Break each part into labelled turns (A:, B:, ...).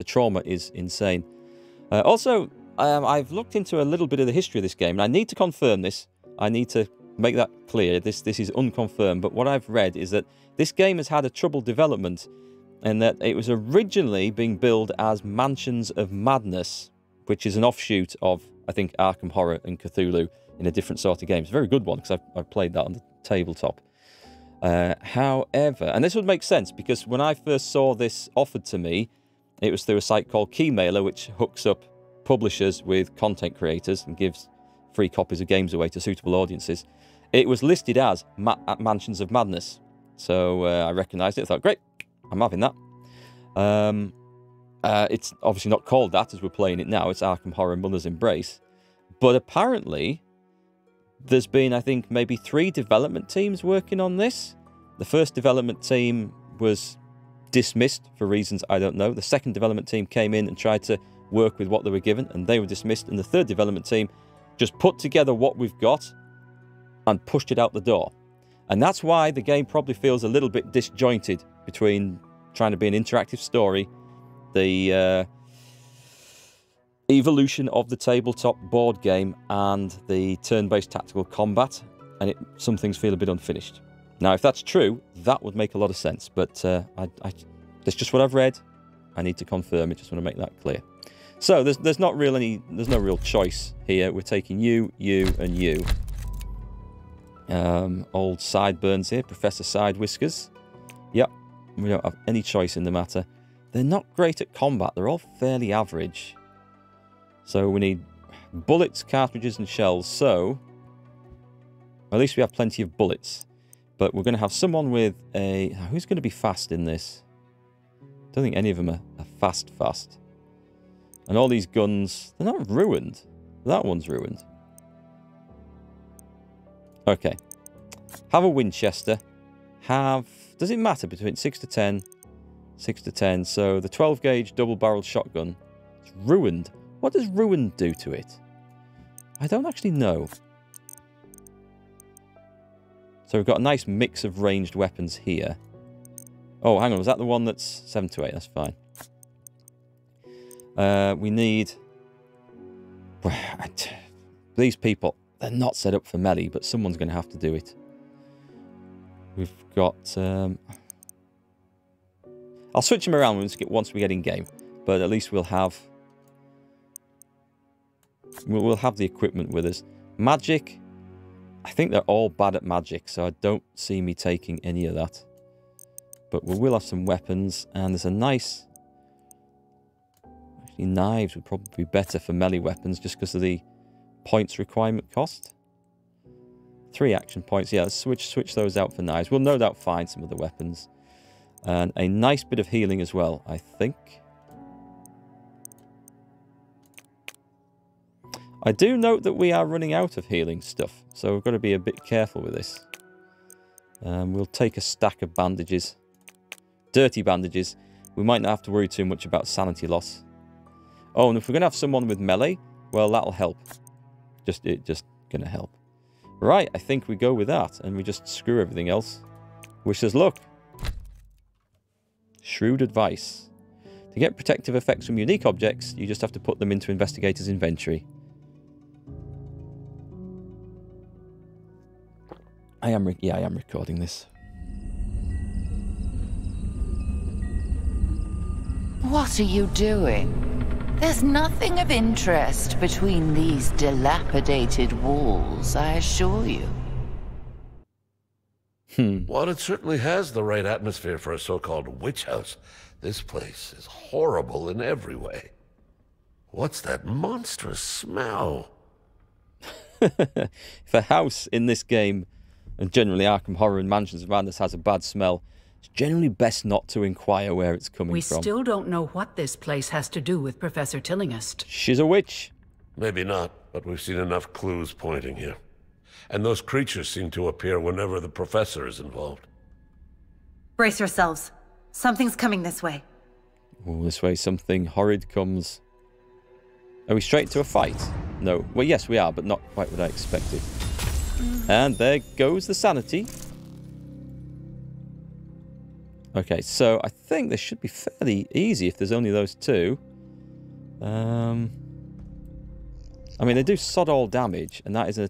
A: The trauma is insane. Also, I've looked into a little bit of the history of this game, and I need to confirm this. I need to make that clear. This is unconfirmed, but what I've read is that this game has had a troubled development, and that it was originally being billed as Mansions of Madness, which is an offshoot of, I think, Arkham Horror and Cthulhu in a different sort of game. It's a very good one, because I've played that on the tabletop. However, and this would make sense, because when I first saw this offered to me, it was through a site called Keymailer, which hooks up publishers with content creators and gives free copies of games away to suitable audiences. It was listed as Mansions of Madness. So I recognised it. I thought, great, I'm having that. It's obviously not called that as we're playing it now. It's Arkham Horror Mother's Embrace. But apparently, there's been, I think, maybe 3 development teams working on this. The first development team was dismissed for reasons I don't know. The second development team came in and tried to work with what they were given, and they were dismissed. And the third development team just put together what we've got and pushed it out the door. And that's why the game probably feels a little bit disjointed between trying to be an interactive story, the evolution of the tabletop board game, and the turn-based tactical combat, and some things feel a bit unfinished. Now, if that's true, that would make a lot of sense, but that's just what I've read. I need to confirm it. Just want to make that clear. So there's no real choice here. We're taking you, and you. Old sideburns here, Professor Side Whiskers. Yep, we don't have any choice in the matter. They're not great at combat. They're all fairly average. So we need bullets, cartridges, and shells. So at least we have plenty of bullets. But we're going to have someone with a... Who's going to be fast in this? I don't think any of them are fast. And all these guns, they're not ruined. That one's ruined. Okay. Have a Winchester. Does it matter between 6 to 10? 6 to 10. So the 12 gauge double-barreled shotgun is ruined. What does ruined do to it? I don't actually know. So we've got a nice mix of ranged weapons here. Oh, hang on. Was that the one that's 7 to 8? That's fine. We need... These people, they're not set up for melee, but someone's going to have to do it. We've got... I'll switch them around once we get in game, but at least we'll have... We'll have the equipment with us. Magic, I think they're all bad at magic, so I don't see me taking any of that. But we will have some weapons, and there's a nice... Actually, knives would probably be better for melee weapons, just because of the points requirement cost. 3 action points. Yeah, let's switch those out for knives. We'll no doubt find some of the weapons. And a nice bit of healing as well, I think. I do note that we are running out of healing stuff, so we've got to be a bit careful with this. We'll take a stack of bandages. Dirty bandages. We might not have to worry too much about sanity loss. Oh, and if we're going to have someone with melee, well, that'll help. Just going to help. Right, I think we go with that, and we just screw everything else. Wish us luck. Shrewd advice. To get protective effects from unique objects, you just have to put them into Investigator's inventory. I am recording this.
B: What are you doing? There's nothing of interest between these dilapidated walls, I assure you.
C: Well, it certainly has the right atmosphere for a so-called witch house. This place is horrible in every way. What's that monstrous smell?
A: If a house in this game, and generally Arkham Horror and Mansions of Madness, has a bad smell, it's generally best not to inquire where it's coming from.
D: We still don't know what this place has to do with Professor Tillinghast.
A: She's a witch.
C: Maybe not, but we've seen enough clues pointing here. And those creatures seem to appear whenever the professor is involved.
E: Brace yourselves. Something's coming this way.
A: Oh, this way something horrid comes. Are we straight to a fight? No. Well, yes, we are, but not quite what I expected. And there goes the sanity. Okay, so I think this should be fairly easy if there's only those two. I mean, they do sod all damage, and that is a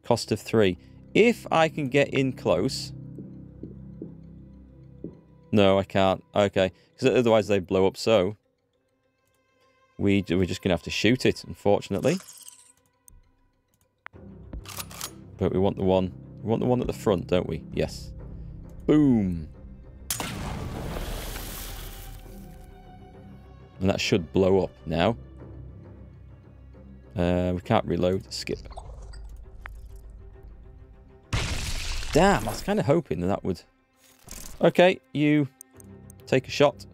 A: cost of 3. If I can get in close... No, I can't. Okay, because otherwise they blow up, so... We're just going to have to shoot it, unfortunately. But we want the one... We want the one at the front, don't we? Yes. Boom! And that should blow up now. We can't reload. Skip. Damn, I was kind of hoping that would... Okay, you take a shot.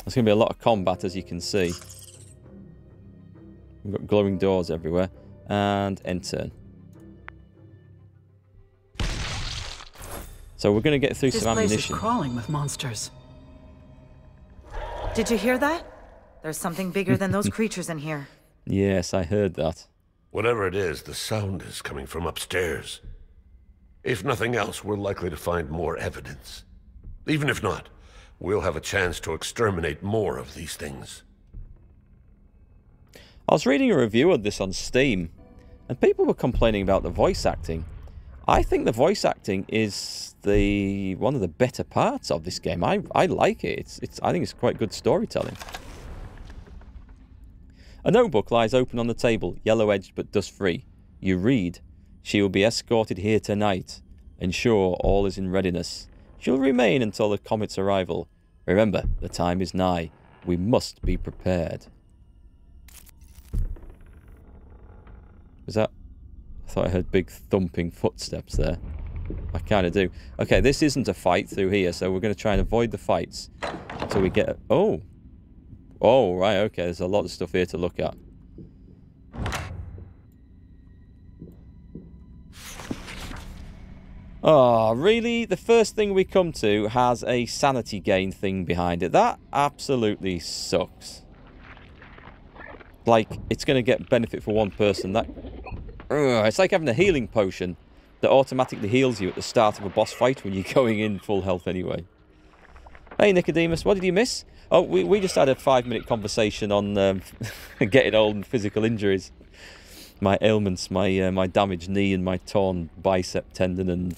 A: There's going to be a lot of combat, as you can see. We've got glowing doors everywhere. And end turn. So we're going to get through some ammunition.
D: This place is crawling with monsters.
E: Did you hear that? There's something bigger than those creatures in here.
A: Yes, I heard that.
C: Whatever it is, the sound is coming from upstairs. If nothing else, we're likely to find more evidence. Even if not, we'll have a chance to exterminate more of these things.
A: I was reading a review of this on Steam, and people were complaining about the voice acting. I think the voice acting is one of the better parts of this game. I like it. I think it's quite good storytelling. A notebook lies open on the table, yellow-edged but dust-free. You read, "She will be escorted here tonight. Ensure all is in readiness. She'll remain until the comet's arrival. Remember, the time is nigh. We must be prepared." Was that... I thought I heard big thumping footsteps there. I kind of do. Okay, this isn't a fight through here, so we're going to try and avoid the fights until we get... Oh! Oh, right, okay. There's a lot of stuff here to look at. Oh, really? The first thing we come to has a sanity gain thing behind it. That absolutely sucks. Like, it's going to get benefit for one person. That... it's like having a healing potion that automatically heals you at the start of a boss fight when you're going in full health anyway. Hey, Nicodemus, what did you miss? Oh, we just had a 5-minute conversation on getting old and physical injuries. My ailments, my damaged knee and my torn bicep tendon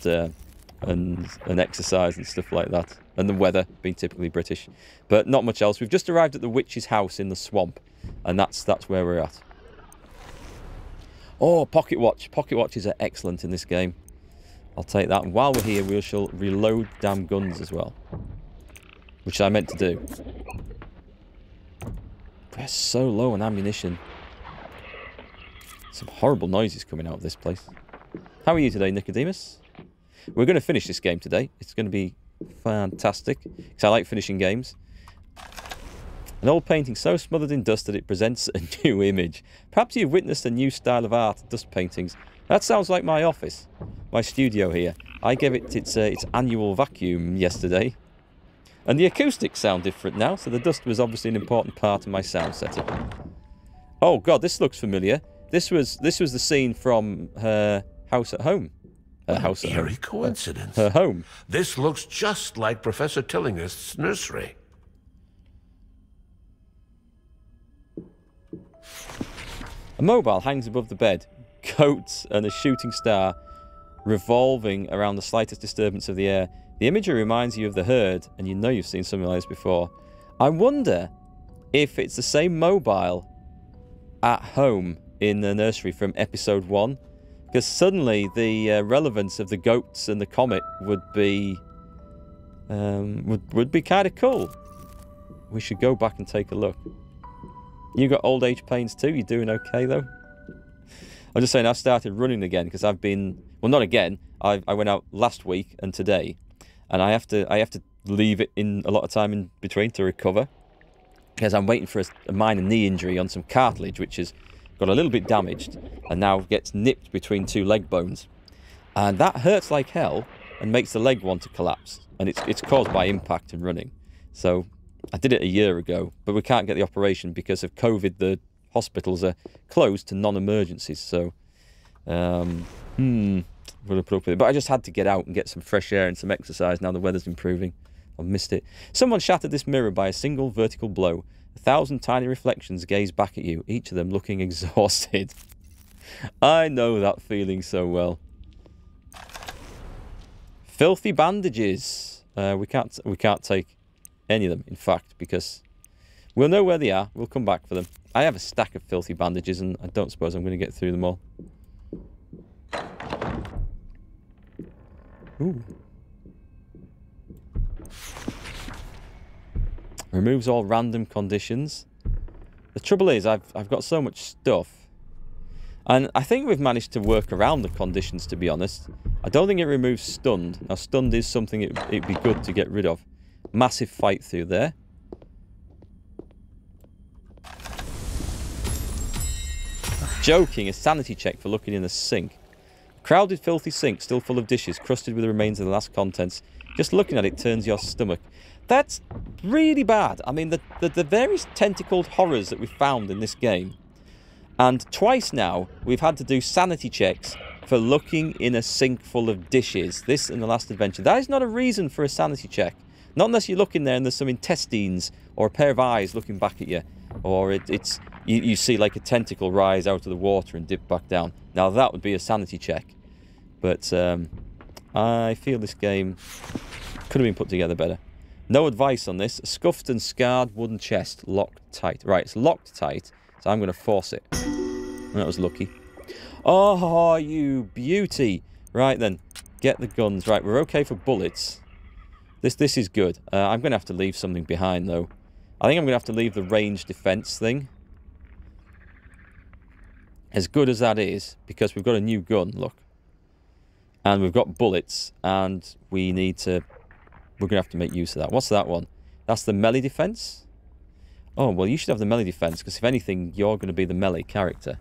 A: and exercise and stuff like that. And the weather, being typically British. But not much else. We've just arrived at the witch's house in the swamp. And that's where we're at. Oh, pocket watch. Pocket watches are excellent in this game. I'll take that. And while we're here, we shall reload damn guns as well. Which I meant to do. We're so low on ammunition. Some horrible noises coming out of this place. How are you today, Nicodemus? We're going to finish this game today. It's going to be fantastic. Because I like finishing games. An old painting so smothered in dust that it presents a new image. Perhaps you've witnessed a new style of art, dust paintings. That sounds like my office. My studio here. I gave it its annual vacuum yesterday. And the acoustics sound different now, so the dust was obviously an important part of my sound setup. Oh god, this looks familiar. This was the scene from her house at home. Her house at home.
C: Eerie coincidence.
A: Her home.
C: This looks just like Professor Tillingist's nursery.
A: A mobile hangs above the bed. Goats and a shooting star revolving around the slightest disturbance of the air. The imagery reminds you of the herd, and you know you've seen something like this before. I wonder if it's the same mobile at home in the nursery from episode 1, because suddenly the relevance of the goats and the comet would be kind of cool. We should go back and take a look. You got old age pains too? You doing okay though? I'm just saying I've started running again because I've been, well, not again. I went out last week and today. And I have to leave it in a lot of time in between to recover, because I'm waiting for a minor knee injury on some cartilage, which has got a little bit damaged and now gets nipped between 2 leg bones, and that hurts like hell and makes the leg want to collapse. And it's caused by impact and running. So I did it a year ago, but we can't get the operation because of COVID. The hospitals are closed to non-emergencies. So going to put up with it. But I just had to get out and get some fresh air and some exercise. Now the weather's improving. I've missed it. Someone shattered this mirror by a single vertical blow. 1,000 tiny reflections gaze back at you, each of them looking exhausted. I know that feeling so well. Filthy bandages. We can't take any of them, in fact, because we'll know where they are. We'll come back for them. I have a stack of filthy bandages, and I don't suppose I'm going to get through them all. Ooh. Removes all random conditions. The trouble is, I've got so much stuff. And I think we've managed to work around the conditions, to be honest. I don't think it removes stunned. Now, stunned is something it'd be good to get rid of. Massive fight through there. Joking, a sanity check for looking in the sink. Crowded, filthy sink, still full of dishes, crusted with the remains of the last contents. Just looking at it turns your stomach. That's really bad. I mean, the various tentacled horrors that we've found in this game. And twice now, we've had to do sanity checks for looking in a sink full of dishes. This and the last adventure. That is not a reason for a sanity check. Not unless you look in there and there's some intestines or a pair of eyes looking back at you. Or you see like a tentacle rise out of the water and dip back down. Now that would be a sanity check. But I feel this game could have been put together better. No advice on this. A scuffed and scarred wooden chest locked tight. Right, it's locked tight. So I'm going to force it. That was lucky. Oh, you beauty. Right then. Get the guns. Right, we're okay for bullets. This is good. I'm going to have to leave something behind, though. I think I'm going to have to leave the range defense thing. As good as that is, because we've got a new gun, look. And we've got bullets, and we need to... We're going to have to make use of that. What's that one? That's the melee defense? Oh, well, you should have the melee defense, because if anything, you're going to be the melee character.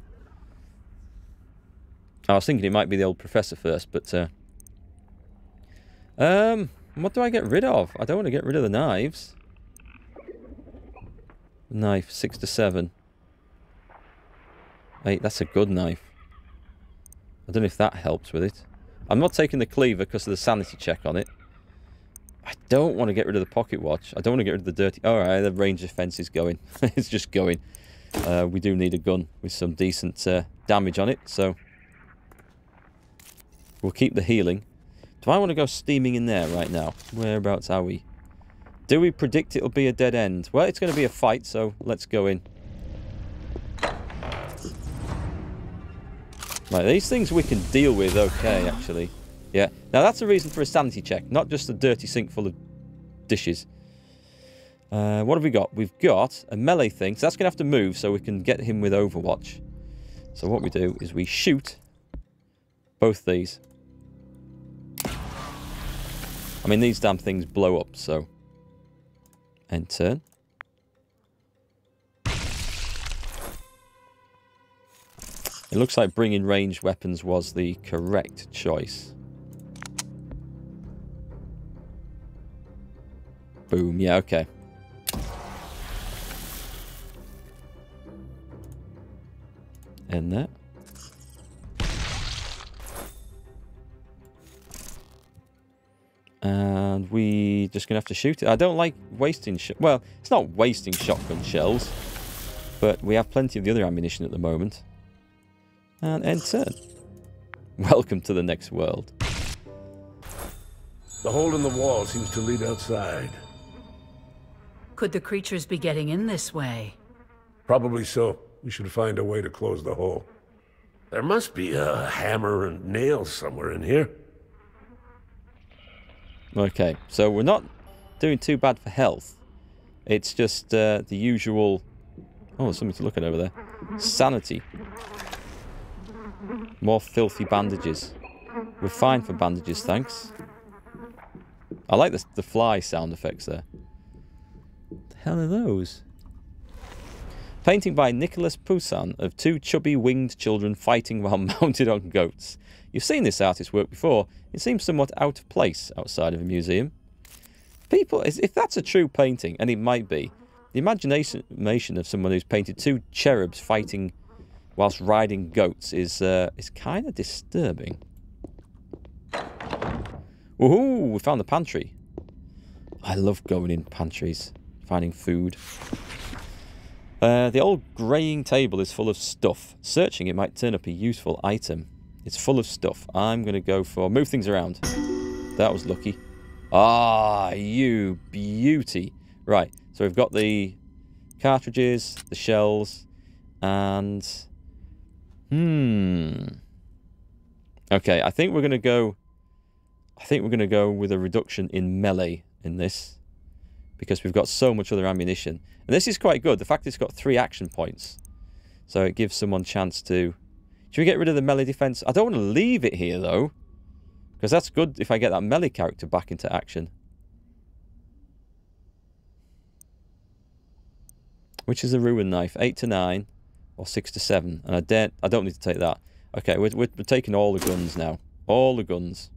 A: I was thinking it might be the old professor first, but... what do I get rid of? I don't want to get rid of the knives. Knife, 6 to 7. 8, that's a good knife. I don't know if that helps with it. I'm not taking the cleaver because of the sanity check on it. I don't want to get rid of the pocket watch. I don't want to get rid of the dirty... Alright, the range defense is going. It's just going. We do need a gun with some decent damage on it, so... We'll keep the healing. Do I want to go steaming in there right now? Whereabouts are we? Do we predict it'll be a dead end? Well, it's going to be a fight, so let's go in. Right, these things we can deal with okay, actually. Yeah. Now, that's a reason for a sanity check, not just a dirty sink full of dishes. What have we got? We've got a melee thing, so that's going to have to move so we can get him with Overwatch. So what we do is we shoot both these. I mean, these damn things blow up, so... End turn. It looks like bringing ranged weapons was the correct choice. Boom, yeah, okay. End that. And we just gonna have to shoot it. I don't like wasting well, it's not wasting shotgun shells, but we have plenty of the other ammunition at the moment. And end turn. Welcome to the next world.
C: The hole in the wall seems to lead outside.
D: Could the creatures be getting in this way?
C: Probably so. We should find a way to close the hole. There must be a hammer and nails somewhere in here.
A: Okay, so we're not doing too bad for health. It's just the usual... Oh, there's something to look at over there. Sanity. More filthy bandages. We're fine for bandages, thanks. I like the fly sound effects there. What the hell are those? Painting by Nicholas Poussin of 2 chubby winged children fighting while mounted on goats. You've seen this artist's work before. It seems somewhat out of place outside of a museum. People, if that's a true painting, and it might be, the imagination of someone who's painted 2 cherubs fighting whilst riding goats is kind of disturbing. Ooh, we found the pantry. I love going in pantries, finding food. The old greying table is full of stuff. Searching it might turn up a useful item. It's full of stuff. I'm going to go for... Move things around. That was lucky. Ah, you beauty. Right, so we've got the cartridges, the shells, and... Okay, I think we're going to go... with a reduction in melee in this, because we've got so much other ammunition. And this is quite good. The fact it's got 3 action points, so it gives someone chance to... Should we get rid of the melee defense? I don't want to leave it here, though, because that's good if I get that melee character back into action. Which is a ruin knife? 8 to 9 or 6 to 7? And I don't need to take that. Okay, we're taking all the guns now. All the guns.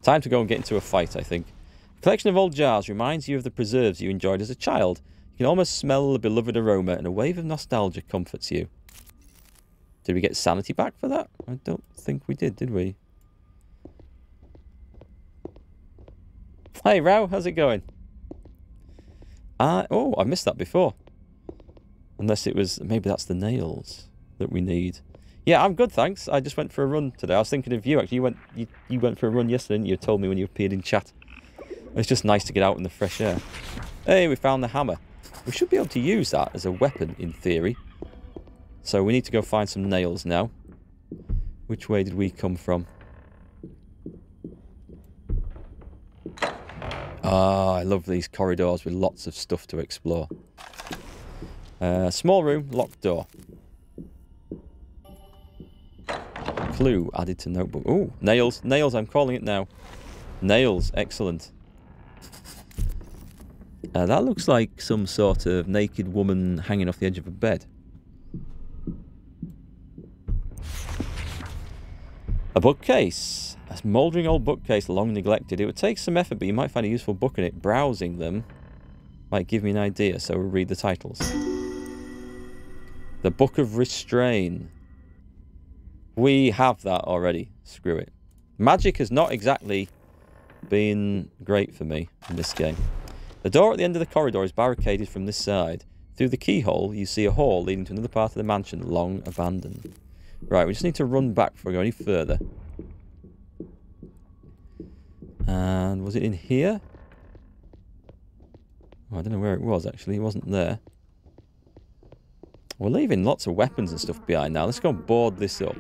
A: Time to go and get into a fight, I think. A collection of old jars reminds you of the preserves you enjoyed as a child. You can almost smell the beloved aroma, and a wave of nostalgia comforts you. Did we get sanity back for that? I don't think we did we? Hey, Rao, how's it going? Oh, I missed that before. Unless it was... Maybe that's the nails that we need. Yeah, I'm good, thanks. I just went for a run today. I was thinking of you, actually. You went for a run yesterday, didn't you? You told me when you appeared in chat. It's just nice to get out in the fresh air. Hey, we found the hammer. We should be able to use that as a weapon, in theory. So we need to go find some nails now. Which way did we come from? Ah, I love these corridors with lots of stuff to explore. Small room, locked door. Clue added to notebook. Ooh, nails. Nails, I'm calling it now. Nails, excellent. That looks like some sort of naked woman hanging off the edge of a bed. A bookcase. A mouldering old bookcase, long neglected. It would take some effort, but you might find a useful book in it. Browsing them might give me an idea, so we'll read the titles. The Book of Restrain. We have that already. Screw it. Magic has not exactly been great for me in this game. The door at the end of the corridor is barricaded from this side. Through the keyhole, you see a hall leading to another part of the mansion, long abandoned. Right, we just need to run back before we go any further. And was it in here? Oh, I don't know where it was, actually. It wasn't there. We're leaving lots of weapons and stuff behind now. Let's go and board this up.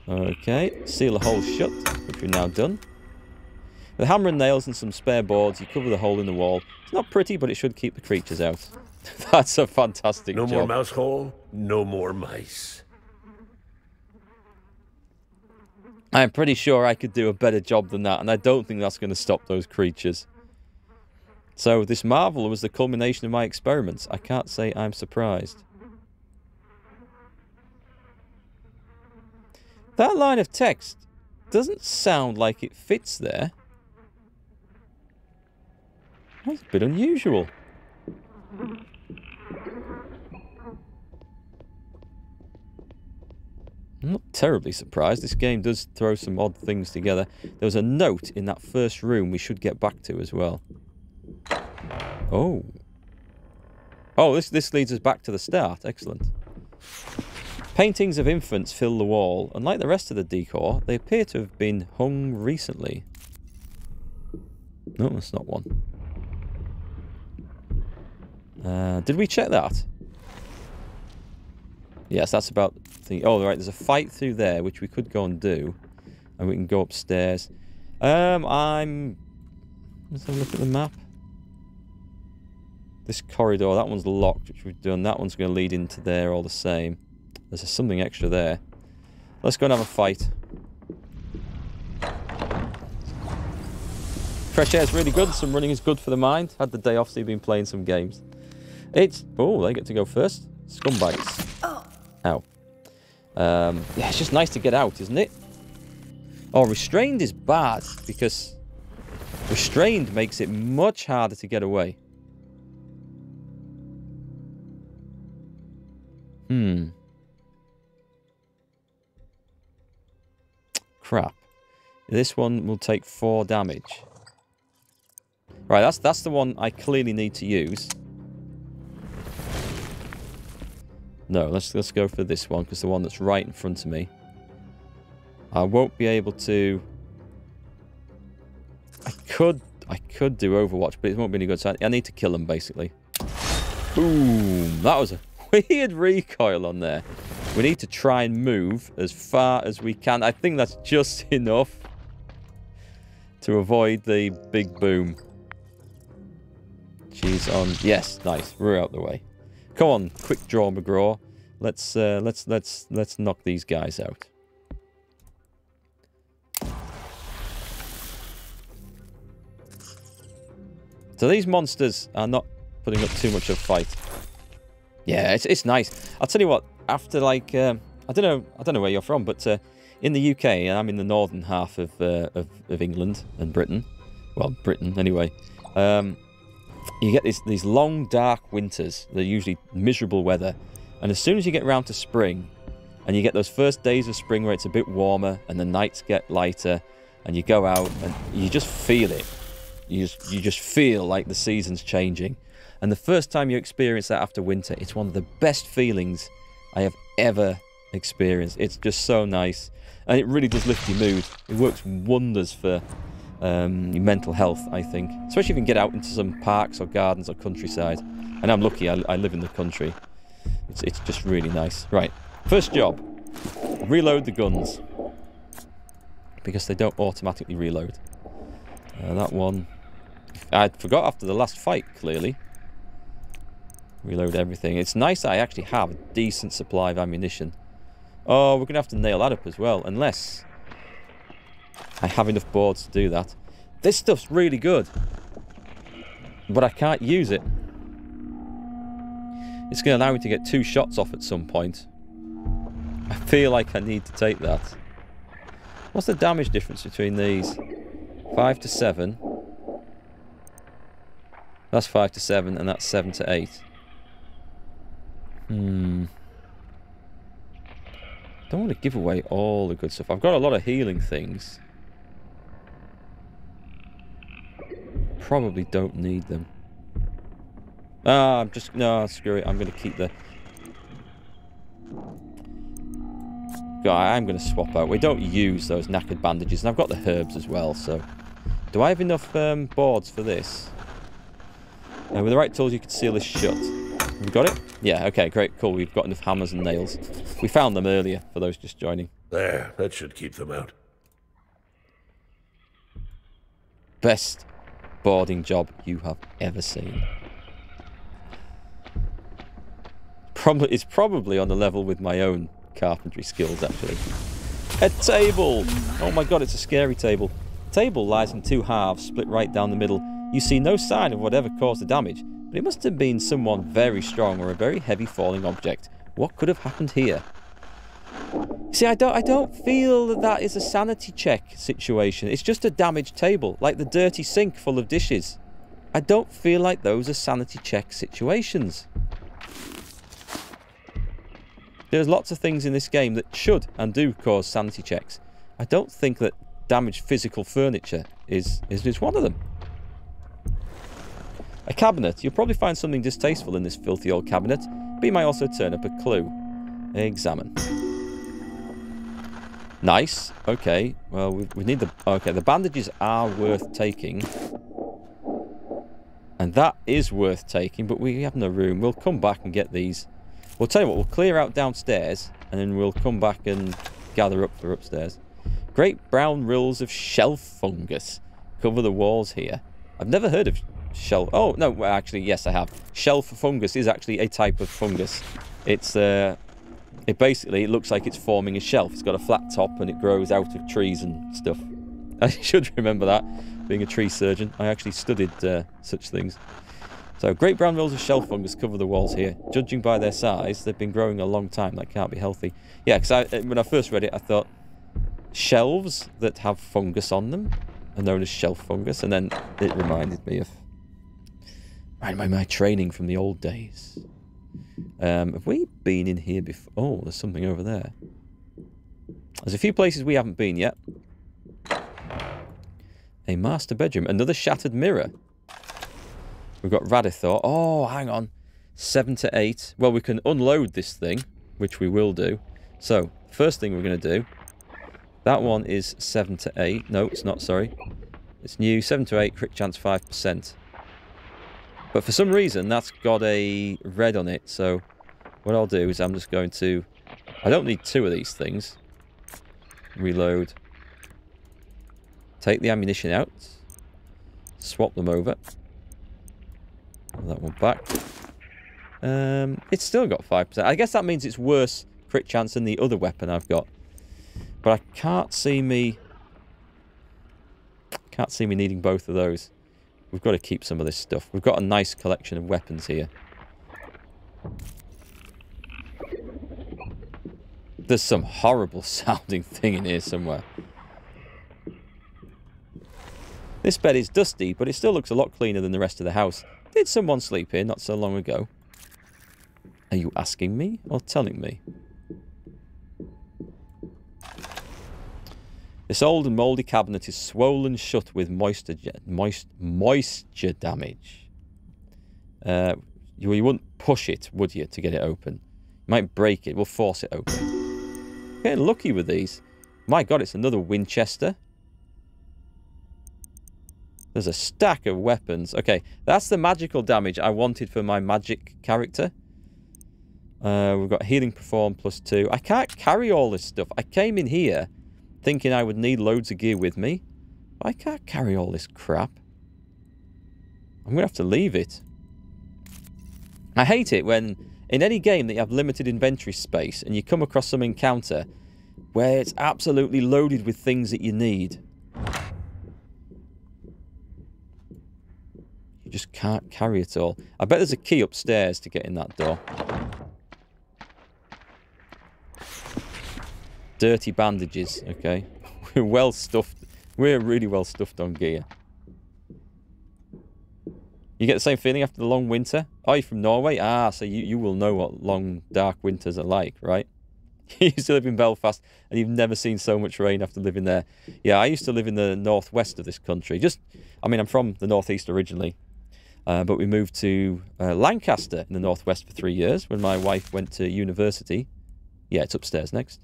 A: Okay, seal the hole shut, which we've now done. With a hammer and nails and some spare boards, you cover the hole in the wall. It's not pretty, but it should keep the creatures out. That's a fantastic job.
C: No more mouse hole, no more mice.
A: I'm pretty sure I could do a better job than that, and I don't think that's going to stop those creatures. So this marvel was the culmination of my experiments. I can't say I'm surprised. That line of text doesn't sound like it fits there. That's a bit unusual. I'm not terribly surprised. This game does throw some odd things together. There was a note in that first room we should get back to as well. Oh. Oh, this leads us back to the start. Excellent. Paintings of infants fill the wall. Unlike the rest of the decor, they appear to have been hung recently. No, that's not one. Did we check that? Yes, that's about the... Oh, right, there's a fight through there, which we could go and do. And we can go upstairs. Let's have a look at the map. This corridor, that one's locked, which we've done. That one's going to lead into there all the same. There's something extra there. Let's go and have a fight. Fresh air is really good. Some running is good for the mind. Had the day off, so you've been playing some games. It's... Oh, they get to go first. Scumbags. Ow. Yeah, it's just nice to get out, isn't it? Oh, restrained is bad, because restrained makes it much harder to get away. crap. This one will take 4 damage. Right, that's the one I clearly need to use. No, let's go for this one, because the one that's right in front of me. I won't be able to... I could do Overwatch, but it won't be any good, so I need to kill them, basically. Boom! That was a weird recoil on there. We need to try and move as far as we can. I think that's just enough to avoid the big boom. She's on. Yes, nice. We're out the way. Come on, quick draw, McGraw. Let's knock these guys out. So these monsters are not putting up too much of a fight. Yeah, it's nice. I'll tell you what. After like I don't know where you're from, but in the UK, and I'm in the northern half of England and Britain. Well, Britain anyway. You get these long, dark winters. They're usually miserable weather. And as soon as you get round to spring, and you get those first days of spring where it's a bit warmer, and the nights get lighter, and you go out, and you just feel it. You just feel like the season's changing. And the first time you experience that after winter, it's one of the best feelings I have ever experienced. It's just so nice. And it really does lift your mood. It works wonders for... your mental health, I think. Especially if you can get out into some parks or gardens or countryside. And I'm lucky, I live in the country. It's just really nice. Right, first job. Reload the guns. Because they don't automatically reload. That one... I forgot after the last fight, clearly. Reload everything. It's nice that I actually have a decent supply of ammunition. Oh, we're going to have to nail that up as well. Unless... I have enough boards to do that. This stuff's really good. But I can't use it. It's going to allow me to get 2 shots off at some point. I feel like I need to take that. What's the damage difference between these? 5 to 7. That's 5 to 7, and that's 7 to 8. Don't want to give away all the good stuff. I've got a lot of healing things. Probably don't need them. I'm just... No, screw it. I'm going to keep the... I'm going to swap out. We don't use those knackered bandages. And I've got the herbs as well, so... Do I have enough boards for this? With the right tools, you could seal this shut. Have we got it? Yeah, okay, great, cool. We've got enough hammers and nails. We found them earlier, for those just joining.
C: There, that should keep them out.
A: Best boarding job you have ever seen. It's probably on the level with my own carpentry skills, actually. A table! Oh my god, it's a scary table. The table lies in 2 halves, split right down the middle. You see no sign of whatever caused the damage, but it must have been someone very strong or a very heavy falling object. What could have happened here? See, I don't feel that is a sanity check situation. It's just a damaged table, like the dirty sink full of dishes. I don't feel like those are sanity check situations. There's lots of things in this game that should and do cause sanity checks. I don't think that damaged physical furniture is one of them. A cabinet. You'll probably find something distasteful in this filthy old cabinet, but you might also turn up a clue. Examine. Nice. Okay. Well, we need the... Okay, the bandages are worth taking. And that is worth taking, but we have no room. We'll come back and get these. We'll tell you what, we'll clear out downstairs, and then we'll come back and gather up for upstairs. Great brown rills of shelf fungus cover the walls here. I've never heard of shelf... Oh, no, well, actually, yes, I have. Shelf fungus is actually a type of fungus. It's... It basically looks like it's forming a shelf. It's got a flat top and it grows out of trees and stuff. I should remember that, being a tree surgeon. I actually studied such things. So, great brown rills of shelf fungus cover the walls here. Judging by their size, they've been growing a long time. That can't be healthy. Yeah, because when I first read it, I thought shelves that have fungus on them are known as shelf fungus. And then it reminded me of my training from the old days. Have we been in here before? Oh, there's something over there. There's a few places we haven't been yet. A master bedroom. Another shattered mirror. We've got Radithor. Oh, hang on. 7 to 8. Well, we can unload this thing, which we will do. So, first thing we're going to do. That one is 7 to 8. No, it's not, sorry. It's new. 7 to 8. Crit chance 5%. But for some reason, that's got a red on it. So, what I'll do is I'm just going to... I don't need 2 of these things. Reload. Take the ammunition out. Swap them over. That one back. It's still got 5%. I guess that means it's worse crit chance than the other weapon I've got. But I can't see me... Can't see me needing both of those. We've got to keep some of this stuff. We've got a nice collection of weapons here. There's some horrible sounding thing in here somewhere. This bed is dusty, but it still looks a lot cleaner than the rest of the house. Did someone sleep here not so long ago? Are you asking me or telling me? This old and mouldy cabinet is swollen shut with moisture damage. You wouldn't push it, would you, to get it open? You might break it. We'll force it open. Getting lucky with these. My God, it's another Winchester. There's a stack of weapons. Okay, that's the magical damage I wanted for my magic character. We've got healing perform +2. I can't carry all this stuff. I came in here thinking I would need loads of gear with me. But I can't carry all this crap. I'm going to have to leave it. I hate it when in any game that you have limited inventory space and you come across some encounter where it's absolutely loaded with things that you need. You just can't carry it all. I bet there's a key upstairs to get in that door. Dirty bandages. Okay. We're well stuffed. We're really well stuffed on gear. You get the same feeling after the long winter? Oh, you're from Norway? Ah, so you will know what long, dark winters are like, right? You used to live in Belfast and you've never seen so much rain after living there. Yeah, I used to live in the northwest of this country. I'm from the northeast originally. But we moved to Lancaster in the northwest for 3 years when my wife went to university. Yeah, it's upstairs next.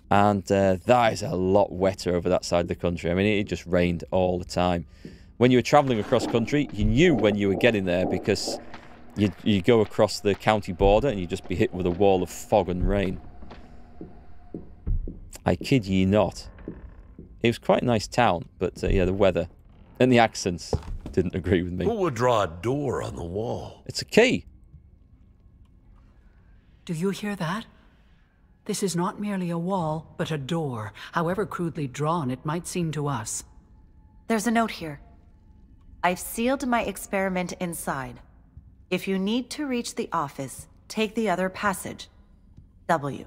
A: And that is a lot wetter over that side of the country. I mean, it just rained all the time. When you were travelling across country, you knew when you were getting there because you go across the county border and you'd just be hit with a wall of fog and rain. I kid ye not. It was quite a nice town, but yeah, the weather and the accents didn't agree with me.
C: Who would draw a door on the wall?
A: It's a key.
D: Do you hear that? This is not merely a wall, but a door. However crudely drawn it might seem to us.
E: There's a note here. I've sealed my experiment inside. If you need to reach the office, take the other passage. W.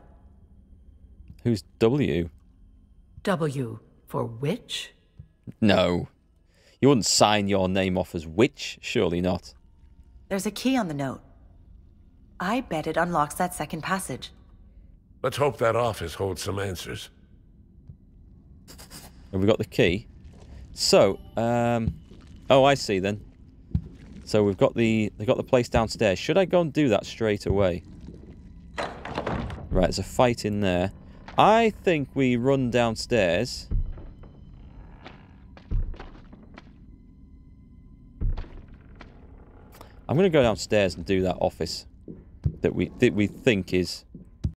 A: Who's W?
D: W for witch?
A: No. You wouldn't sign your name off as witch, surely not.
E: There's a key on the note. I bet it unlocks that second passage.
C: Let's hope that office holds some answers.
A: Have we got the key? So, oh, I see then. So we've got the place downstairs. Should I go and do that straight away? Right, there's a fight in there. I think we run downstairs. I'm going to go downstairs and do that office that we think is